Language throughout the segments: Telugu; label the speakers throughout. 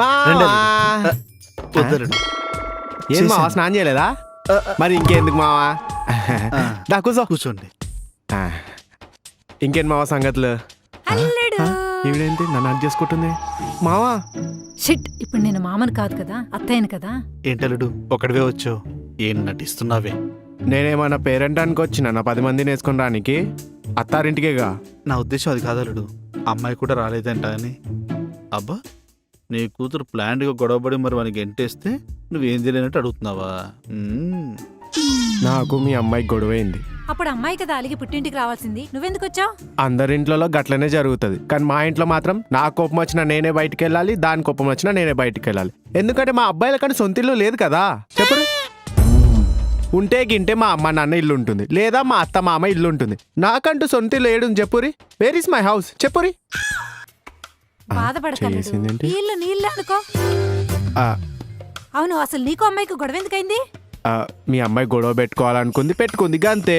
Speaker 1: మావా
Speaker 2: వద్దలుడు.
Speaker 1: ఏం మావా స్నానం చేయలేదా? మరి ఇంకెందుకు మావా? దా కూర్చో.
Speaker 2: కూర్చోండి.
Speaker 1: ఇంకేం మావా సంగతులు?
Speaker 3: అల్లుడు
Speaker 1: ఈవిడేంటి నన్ను అడ్జస్ట్ చేసుకుంటుంది? మావా
Speaker 3: షిట్, ఇప్పుడు నేను మామని కాదు కదా, అత్తయ్యను కదా.
Speaker 2: ఏంటలుడు ఒకడివే వచ్చావు? ఏం నటిస్తున్నావే?
Speaker 1: నేనేమన్నా పేరెంట్ అనుకొచ్చినా నా 10 మందిని వేసుకుని రానికి? అత్తారింటికేగా.
Speaker 2: నా ఉద్దేశం అది కాదలుడు. అమ్మాయి కూడా రాలేదంట అని. అబ్బా, నీ కూతురు ప్లాంట్గా గొడవపడి మరి వానికి ఎంటేస్తే నువ్వేం తెలియనట్టు అడుగుతున్నావా?
Speaker 1: నాకు మీ అమ్మాయికి గొడవైంది.
Speaker 3: అప్పుడు అమ్మాయి కదా అలిగి పుట్టింటికి రావాల్సింది, నువ్వెందుకు వచ్చావు?
Speaker 1: అందరింట్లో గట్లనే జరుగుతుంది, కానీ మా ఇంట్లో మాత్రం నా కోపం వచ్చినా నేనే బయటికి వెళ్ళాలి, దాని కోపం వచ్చినా నేనే బయటికి వెళ్ళాలి. ఎందుకంటే మా అబ్బాయిల కానీ సొంత ఇల్లు లేదు కదా. చెప్పరు ఉంటే గింటే మా అమ్మ నాన్న ఇల్లు ఉంటుంది, లేదా మా అత్త మామ ఇల్లు ఉంటుంది. నాకంటూ సొంత ఇల్లు ఏడు చెప్పురి. వేర్ ఇస్ మై హౌస్ చెప్పురి.
Speaker 3: బాధపడకండి,
Speaker 1: చేసిందేంటి?
Speaker 3: నీళ్ళు నీళ్ళు అనుకో.
Speaker 1: ఆ,
Speaker 3: అవును, అసలు నీకు అమ్మాయికి గొడవ ఎందుకైంది?
Speaker 1: ఆ, మీ అమ్మాయి గొడవ పెట్టుకుంది గంతే.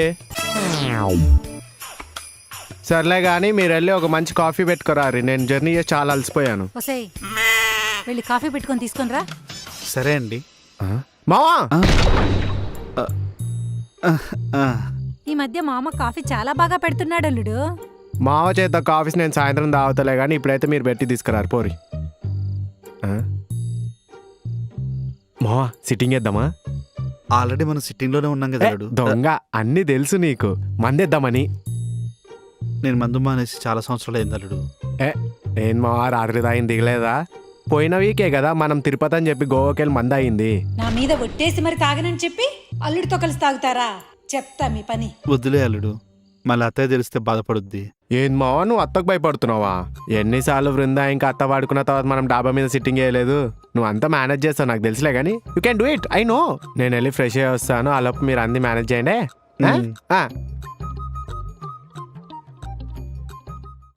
Speaker 1: సర్లే కానీ మీరు వెళ్ళి ఒక మంచి కాఫీ పెట్టుకోరారి. నేను జర్నీ చేసి చాలా అలసిపోయాను.
Speaker 3: ఒసేయ్, వెళ్ళి కాఫీ పెట్టుకొని తీసుకొని రా.
Speaker 2: సరే అండి.
Speaker 1: మావా
Speaker 3: ఈ మధ్య మా అమ్మ కాఫీ చాలా బాగా పెడుతున్నాడు అల్లుడు.
Speaker 1: మావ చేత కాఫీస్ నేను సాయంత్రం తాగుతలే కానీ ఇప్పుడైతే మీరు పెట్టి తీసుకురారు పోరి. మావా సిట్టింగ్ వేద్దామా?
Speaker 2: ఆల్రెడీ మనం సిట్టింగ్లోనే ఉన్నాం కదా అల్లుడు.
Speaker 1: దొంగ, అన్ని తెలుసు నీకు. మందేద్దామని.
Speaker 2: నేను మందు మానేసి చాలా సంవత్సరాలు అయింది అల్లుడు.
Speaker 1: ఏం మావా రాత్రి తాగింది దిగలేదా? పోయిన వీకే కదా మనం తిరుపతి అని చెప్పి గోవాకి వెళ్ళి మంద అయింది.
Speaker 3: నా మీద ఒట్టేసి మరి తాగనని చెప్పి అల్లుడితో కలిసి తాగుతారా? చెప్తా మీ పని.
Speaker 2: వద్దులే అల్లుడు, మళ్ళీ అత్తయ్య తెలిస్తే బాధపడుద్ది.
Speaker 1: ఏం మావా నువ్వు అత్తకు భయపడుతున్నావా? ఎన్నిసార్లు బృందా ఇంకా అత్త వాడుకున్న తర్వాత మనం డాబా మీద సిట్టింగ్ చేయలేదు. నువ్వు అంతా మేనేజ్ చేస్తావు నాకు తెలుసులే కానీ you can do it. I know. నేను వెళ్ళి ఫ్రెష్ అయ్యి వస్తాను. అలా మీరు అన్ని మేనేజ్ చేయండి.